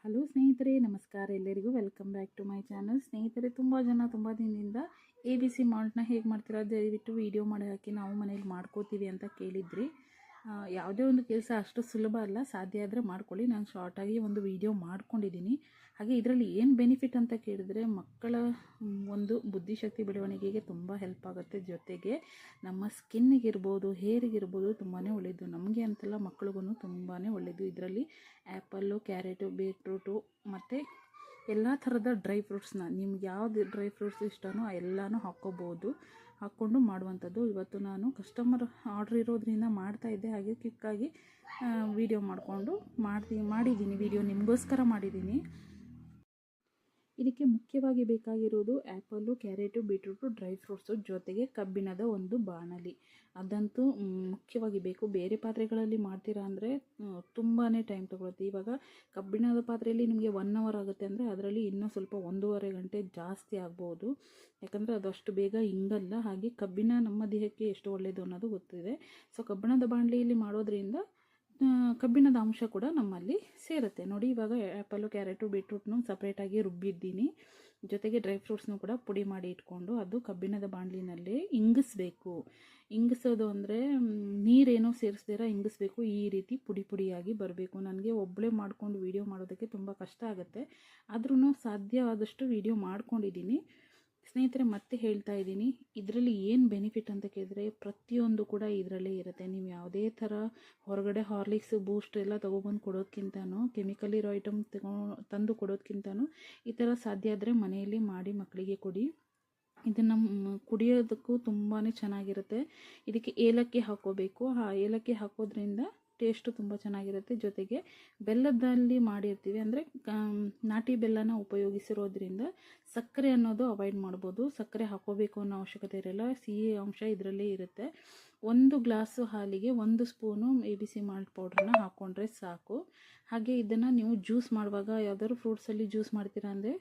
Hello ಸ್ನೇಹಿತರೆ, ನಮಸ್ಕಾರ. ಎಲ್ಲರಿಗೂ welcome back to my channel. ಸ್ನೇಹಿತರೆ, ತುಂಬ ಜನ ತುಂಬ ದಿನದಿಂದ ABC ಮಾಲ್ಟ್ನ ಹೇಗೆ ಮಾಡ್ತೀರಾ ದಯವಿಟ್ಟು ವಿಡಿಯೋ ಮಾಡಿ ಹಾಕಿ, ನಾವು ಮನೇಲಿ ಮಾಡ್ಕೋತೀವಿ ಅಂತ ಕೇಳಿದ್ರಿ. ಯಾವುದೇ ಒಂದು ಕೆಲಸ ಅಷ್ಟು ಸುಲಭ ಅಲ್ಲ, ಸಾಧ್ಯ ಆದರೆ ಮಾಡ್ಕೊಳ್ಳಿ. ನಾನು ಶಾರ್ಟಾಗಿ ಒಂದು ವಿಡಿಯೋ ಮಾಡ್ಕೊಂಡಿದ್ದೀನಿ. ಹಾಗೆ ಇದರಲ್ಲಿ ಏನು ಬೆನಿಫಿಟ್ ಅಂತ ಕೇಳಿದರೆ, ಮಕ್ಕಳ ಒಂದು ಬುದ್ಧಿಶಕ್ತಿ ಬೆಳವಣಿಗೆಗೆ ತುಂಬ ಹೆಲ್ಪ್ ಆಗುತ್ತೆ. ಜೊತೆಗೆ ನಮ್ಮ ಸ್ಕಿನ್ನಿಗಿರ್ಬೋದು, ಹೇರಿಗಿರ್ಬೋದು ತುಂಬಾ ಒಳ್ಳೆಯದು. ನಮಗೆ ಅಂತಲ್ಲ, ಮಕ್ಳಿಗೂ ತುಂಬಾ ಒಳ್ಳೆಯದು. ಇದರಲ್ಲಿ ಆ್ಯಪಲ್ಲು, ಕ್ಯಾರೆಟು, ಬೀಟ್ರೂಟು ಮತ್ತು ಎಲ್ಲ ಥರದ ಡ್ರೈ ಫ್ರೂಟ್ಸ್ನ, ನಿಮ್ಗೆ ಯಾವ್ದು ಡ್ರೈ ಫ್ರೂಟ್ಸ್ ಇಷ್ಟನೋ ಎಲ್ಲನೂ ಹಾಕ್ಕೋಬೋದು, ಹಾಕ್ಕೊಂಡು ಮಾಡುವಂಥದ್ದು. ಇವತ್ತು ನಾನು ಕಸ್ಟಮರ್ ಆರ್ಡ್ರ್ ಇರೋದ್ರಿಂದ ಮಾಡ್ತಾಯಿದ್ದೆ, ಹಾಗೆ ಕ್ವಿಕ್ಕಾಗಿ ವಿಡಿಯೋ ಮಾಡಿಕೊಂಡು ಮಾಡಿದ್ದೀನಿ. ವಿಡಿಯೋ ನಿಮಗೋಸ್ಕರ ಮಾಡಿದ್ದೀನಿ. ಇದಕ್ಕೆ ಮುಖ್ಯವಾಗಿ ಬೇಕಾಗಿರೋದು apple, carrot, beetroot, dry fruits, ಜೊತೆಗೆ ಕಬ್ಬಿಣದ ಒಂದು ಬಾಣಲಿ. ಅದಂತೂ ಮುಖ್ಯವಾಗಿ ಬೇಕು. ಬೇರೆ ಪಾತ್ರೆಗಳಲ್ಲಿ ಮಾಡ್ತೀರಾ ಅಂದರೆ ತುಂಬಾ ಟೈಮ್ ತೊಗೊಳುತ್ತೆ. ಇವಾಗ ಕಬ್ಬಿಣದ ಪಾತ್ರೆಯಲ್ಲಿ ನಿಮಗೆ 1 ಅವರ್ ಆಗುತ್ತೆ ಅಂದರೆ, ಅದರಲ್ಲಿ ಇನ್ನೂ ಸ್ವಲ್ಪ 1.5 ಗಂಟೆ ಜಾಸ್ತಿ ಆಗ್ಬೋದು. ಯಾಕಂದರೆ ಅದಷ್ಟು ಬೇಗ ಹಿಂಗಲ್ಲ. ಹಾಗೆ ಕಬ್ಬಿಣ ನಮ್ಮ ದೇಹಕ್ಕೆ ಎಷ್ಟು ಒಳ್ಳೆಯದು ಅನ್ನೋದು ಗೊತ್ತಿದೆ. ಸೊ ಕಬ್ಬಿಣದ ಬಾಣಲಿಯಲ್ಲಿ ಮಾಡೋದ್ರಿಂದ ಕಬ್ಬಿಣದ ಅಂಶ ಕೂಡ ನಮ್ಮಲ್ಲಿ ಸೇರುತ್ತೆ. ನೋಡಿ, ಇವಾಗ ಆ್ಯಪಲ್ಲು, ಕ್ಯಾರೆಟು, ಬೀಟ್ರೂಟ್ನು ಸಪ್ರೇಟಾಗಿ ರುಬ್ಬಿದ್ದೀನಿ. ಜೊತೆಗೆ ಡ್ರೈ ಫ್ರೂಟ್ಸ್ನು ಕೂಡ ಪುಡಿ ಮಾಡಿ ಇಟ್ಕೊಂಡು ಅದು ಕಬ್ಬಿಣದ ಬಾಣಲಿನಲ್ಲೇ ಇಂಗಿಸ್ಬೇಕು. ಇಂಗಿಸೋದು ಅಂದರೆ ನೀರೇನೋ ಸೇರಿಸ್ದಿರ ಇಂಗಿಸ್ಬೇಕು. ಈ ರೀತಿ ಪುಡಿ ಪುಡಿಯಾಗಿ ಬರಬೇಕು. ನನಗೆ ಒಬ್ಬಳೇ ಮಾಡ್ಕೊಂಡು ವಿಡಿಯೋ ಮಾಡೋದಕ್ಕೆ ತುಂಬ ಕಷ್ಟ ಆಗುತ್ತೆ, ಆದ್ರೂ ಸಾಧ್ಯವಾದಷ್ಟು ವಿಡಿಯೋ ಮಾಡ್ಕೊಂಡಿದ್ದೀನಿ. ಸ್ನೇಹಿತರೆ, ಮತ್ತೆ ಹೇಳ್ತಾ ಇದ್ದೀನಿ, ಇದರಲ್ಲಿ ಏನು ಬೆನಿಫಿಟ್ ಅಂತ ಕೇಳಿದ್ರೆ, ಪ್ರತಿಯೊಂದು ಕೂಡ ಇದರಲ್ಲೇ ಇರುತ್ತೆ. ನೀವು ಯಾವುದೇ ಥರ ಹೊರಗಡೆ ಹಾರ್ಲಿಕ್ಸ್, ಬೂಸ್ಟ್ ಎಲ್ಲ ತೊಗೊಬಂದು ಕೊಡೋದಕ್ಕಿಂತನೂ, ಕೆಮಿಕಲ್ ಇರೋ ಐಟಮ್ ತಂದು ಕೊಡೋದಕ್ಕಿಂತನೂ ಈ ಥರ ಸಾಧ್ಯ ಆದರೆ ಮನೆಯಲ್ಲಿ ಮಾಡಿ ಮಕ್ಕಳಿಗೆ ಕೊಡಿ. ಇದನ್ನು ಕುಡಿಯೋದಕ್ಕೂ ತುಂಬಾ ಚೆನ್ನಾಗಿರುತ್ತೆ. ಇದಕ್ಕೆ ಏಲಕ್ಕಿ ಹಾಕ್ಕೋಬೇಕು. ಆ ಏಲಕ್ಕಿ ಹಾಕೋದ್ರಿಂದ ಟೇಸ್ಟು ತುಂಬ ಚೆನ್ನಾಗಿರುತ್ತೆ. ಜೊತೆಗೆ ಬೆಲ್ಲದಲ್ಲಿ ಮಾಡಿರ್ತೀವಿ, ಅಂದರೆ ನಾಟಿ ಬೆಲ್ಲನ ಉಪಯೋಗಿಸಿರೋದ್ರಿಂದ ಸಕ್ಕರೆ ಅನ್ನೋದು ಅವಾಯ್ಡ್ ಮಾಡ್ಬೋದು. ಸಕ್ಕರೆ ಹಾಕೋಬೇಕು ಅನ್ನೋ ಅವಶ್ಯಕತೆ ಇರಲ್ಲ, ಸಿಹಿ ಅಂಶ ಇದರಲ್ಲೇ ಇರುತ್ತೆ. 1 ಗ್ಲಾಸು ಹಾಲಿಗೆ 1 ಸ್ಪೂನು ABC ಮಾಲ್ಟ್ ಪೌಡ್ರನ್ನ ಹಾಕ್ಕೊಂಡ್ರೆ ಸಾಕು. ಹಾಗೆ ಇದನ್ನು ನೀವು ಜ್ಯೂಸ್ ಮಾಡುವಾಗ, ಯಾವ್ದಾದ್ರು ಫ್ರೂಟ್ಸಲ್ಲಿ ಜ್ಯೂಸ್ ಮಾಡ್ತೀರಾ ಅಂದರೆ,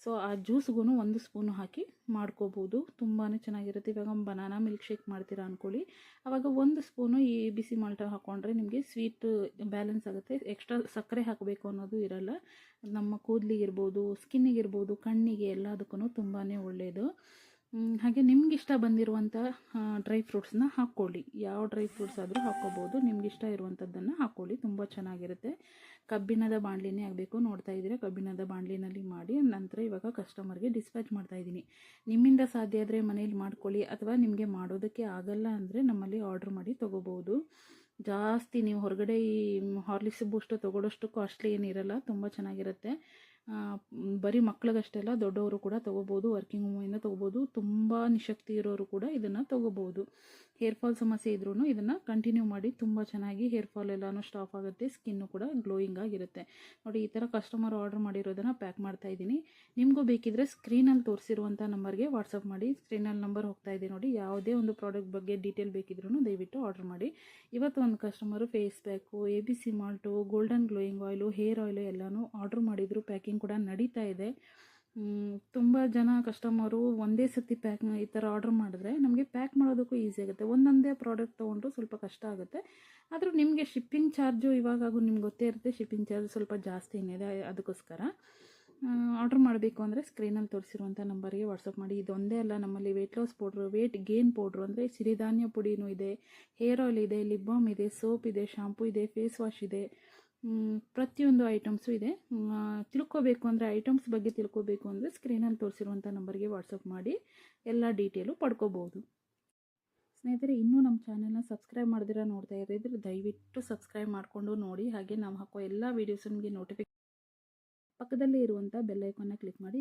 ಸೊ ಆ ಜ್ಯೂಸ್ಗೂ 1 ಸ್ಪೂನು ಹಾಕಿ ಮಾಡ್ಕೋಬೋದು. ತುಂಬಾ ಚೆನ್ನಾಗಿರುತ್ತೆ. ಇವಾಗ ಬನಾನಾ ಮಿಲ್ಕ್ ಶೇಕ್ ಮಾಡ್ತೀರಾ ಅಂದ್ಕೊಳ್ಳಿ, ಆವಾಗ 1 ಸ್ಪೂನು ಈ ABC ಮಾಲ್ಟ್ ಹಾಕ್ಕೊಂಡ್ರೆ ನಿಮಗೆ ಸ್ವೀಟ್ ಬ್ಯಾಲೆನ್ಸ್ ಆಗುತ್ತೆ. ಎಕ್ಸ್ಟ್ರಾ ಸಕ್ಕರೆ ಹಾಕಬೇಕು ಅನ್ನೋದು ಇರಲ್ಲ. ನಮ್ಮ ಕೂದಲಿಗಿರ್ಬೋದು, ಸ್ಕಿನ್ನಿಗಿರ್ಬೋದು, ಕಣ್ಣಿಗೆ ಎಲ್ಲದಕ್ಕೂ ತುಂಬಾ ಒಳ್ಳೆಯದು. ಹಾಗೆ ನಿಮ್ಗಿಷ್ಟ ಬಂದಿರುವಂಥ ಡ್ರೈ ಫ್ರೂಟ್ಸ್ನ ಹಾಕ್ಕೊಳ್ಳಿ. ಯಾವ ಡ್ರೈ ಫ್ರೂಟ್ಸ್ ಆದರೂ ಹಾಕ್ಕೋಬೋದು. ನಿಮ್ಗಿಷ್ಟ ಇರುವಂಥದ್ದನ್ನು ಹಾಕ್ಕೊಳ್ಳಿ, ತುಂಬ ಚೆನ್ನಾಗಿರುತ್ತೆ. ಕಬ್ಬಿಣದ ಬಾಣಲಿನೇ ಆಗಬೇಕು. ನೋಡ್ತಾ ಇದ್ದೀರಾ, ಕಬ್ಬಿಣದ ಬಾಣಲಿನಲ್ಲಿ ಮಾಡಿ ನಂತರ ಇವಾಗ ಕಸ್ಟಮರ್ಗೆ ಡಿಸ್ಪ್ಯಾಚ್ ಮಾಡ್ತಾಯಿದ್ದೀನಿ. ನಿಮ್ಮಿಂದ ಸಾಧ್ಯ ಆದರೆ ಮನೇಲಿ ಮಾಡ್ಕೊಳ್ಳಿ, ಅಥವಾ ನಿಮಗೆ ಮಾಡೋದಕ್ಕೆ ಆಗಲ್ಲ ಅಂದರೆ ನಮ್ಮಲ್ಲಿ ಆರ್ಡ್ರ್ ಮಾಡಿ ತೊಗೋಬೋದು. ಜಾಸ್ತಿ ನೀವು ಹೊರಗಡೆ ಈ ಹಾರ್ಲಿಕ್ಸ್, ಬೂಸ್ಟ್ ತೊಗೊಳೋಷ್ಟು ಕಾಸ್ಟ್ಲಿ ಏನಿರಲ್ಲ, ತುಂಬ ಚೆನ್ನಾಗಿರುತ್ತೆ. ಬರೀ ಮಕ್ಳಿಗಷ್ಟೇ ಅಲ್ಲ, ದೊಡ್ಡವರು ಕೂಡ ತೊಗೋಬೋದು. ವರ್ಕಿಂಗ್ ವುಮೆನ್ ತೊಗೋಬೋದು. ತುಂಬ ನಿಶಕ್ತಿ ಇರೋರು ಕೂಡ ಇದನ್ನು ತೊಗೋಬೋದು. ಹೇರ್ ಫಾಲ್ ಸಮಸ್ಯೆ ಇದ್ರೂ ಇದನ್ನು ಕಂಟಿನ್ಯೂ ಮಾಡಿ, ತುಂಬ ಚೆನ್ನಾಗಿ ಹೇರ್ ಫಾಲ್ ಎಲ್ಲನೂ ಸ್ಟಾಪ್ ಆಗುತ್ತೆ. ಸ್ಕಿನ್ನು ಕೂಡ ಗ್ಲೋಯಿಂಗ್ ಆಗಿರುತ್ತೆ. ನೋಡಿ, ಈ ಥರ ಕಸ್ಟಮರ್ ಆರ್ಡರ್ ಮಾಡಿರೋದನ್ನು ಪ್ಯಾಕ್ ಮಾಡ್ತಾ ಇದ್ದೀನಿ. ನಿಮಗೂ ಬೇಕಿದ್ರೆ ಸ್ಕ್ರೀನಲ್ಲಿ ತೋರಿಸಿರುವಂಥ ನಂಬರ್ಗೆ ವಾಟ್ಸಪ್ ಮಾಡಿ. ಸ್ಕ್ರೀನಲ್ಲಿ ನಂಬರ್ ಹೋಗ್ತಾ ಇದೆ ನೋಡಿ. ಯಾವುದೇ ಒಂದು ಪ್ರಾಡಕ್ಟ್ ಬಗ್ಗೆ ಡೀಟೇಲ್ ಬೇಕಿದ್ರೂ ದಯವಿಟ್ಟು ಆರ್ಡರ್ ಮಾಡಿ. ಇವತ್ತು ಒಂದು customer face pack, ABC malt, golden glowing oil, hair oil ಎಲ್ಲನೂ ಆರ್ಡರ್ ಮಾಡಿದರು. ಪ್ಯಾಕಿಂಗ್ ಕೂಡ ನಡೀತಾ ಇದೆ. ತುಂಬ ಜನ ಕಸ್ಟಮರು ಒಂದೇ ಸತಿ ಈ ಥರ ಆರ್ಡ್ರ್ ಮಾಡಿದ್ರೆ ನಮಗೆ ಪ್ಯಾಕ್ ಮಾಡೋದಕ್ಕೂ ಈಸಿ ಆಗುತ್ತೆ. ಒಂದೊಂದೇ ಪ್ರಾಡಕ್ಟ್ ತೊಗೊಂಡ್ರು ಸ್ವಲ್ಪ ಕಷ್ಟ ಆಗುತ್ತೆ. ಆದರೂ ನಿಮಗೆ ಶಿಪ್ಪಿಂಗ್ ಚಾರ್ಜು ಇವಾಗೂ ನಿಮ್ಗೆ ಗೊತ್ತೇ ಇರುತ್ತೆ, ಶಿಪ್ಪಿಂಗ್ ಚಾರ್ಜ್ ಸ್ವಲ್ಪ ಜಾಸ್ತಿನೇ ಇದೆ. ಅದಕ್ಕೋಸ್ಕರ ಆರ್ಡ್ರ್ ಮಾಡಬೇಕು ಅಂದರೆ ಸ್ಕ್ರೀನಲ್ಲಿ ತೋರಿಸಿರುವಂಥ ನಂಬರ್ಗೆ ವಾಟ್ಸಪ್ ಮಾಡಿ. ಇದೊಂದೇ ಅಲ್ಲ, ನಮ್ಮಲ್ಲಿ weight loss powder, weight gain powder ಅಂದರೆ ಸಿರಿಧಾನ್ಯ ಪುಡಿನೂ ಇದೆ, ಹೇರ್ ಆಯಿಲ್ ಇದೆ, ಲಿಪ್ ಬಾಮ್ ಇದೆ, ಸೋಪ್ ಇದೆ, ಶಾಂಪೂ ಇದೆ, ಫೇಸ್ ವಾಶ್ ಇದೆ, ಪ್ರತಿಯೊಂದು ಐಟಮ್ಸು ಇದೆ. ತಿಳ್ಕೋಬೇಕು ಅಂದರೆ, ಐಟಮ್ಸ್ ಬಗ್ಗೆ ತಿಳ್ಕೋಬೇಕು ಅಂದರೆ ಸ್ಕ್ರೀನಲ್ಲಿ ತೋರಿಸಿರುವಂಥ ನಂಬರ್ಗೆ ವಾಟ್ಸಪ್ ಮಾಡಿ ಎಲ್ಲ ಡೀಟೇಲು ಪಡ್ಕೋಬೋದು. ಸ್ನೇಹಿತರೆ, ಇನ್ನೂ ನಮ್ಮ ಚಾನಲ್ನ ಸಬ್ಸ್ಕ್ರೈಬ್ ಮಾಡಿದಿರ ನೋಡ್ತಾ ಇದ್ದರೆ ದಯವಿಟ್ಟು ಸಬ್ಸ್ಕ್ರೈಬ್ ಮಾಡಿಕೊಂಡು ನೋಡಿ. ಹಾಗೆ ನಾವು ಹಾಕೋ ಎಲ್ಲ ವೀಡಿಯೋಸ್ ನಿಮಗೆ ಪಕ್ಕದಲ್ಲೇ ಇರುವಂಥ ಬೆಲ್ ಐಕಾನ್ನ ಕ್ಲಿಕ್ ಮಾಡಿ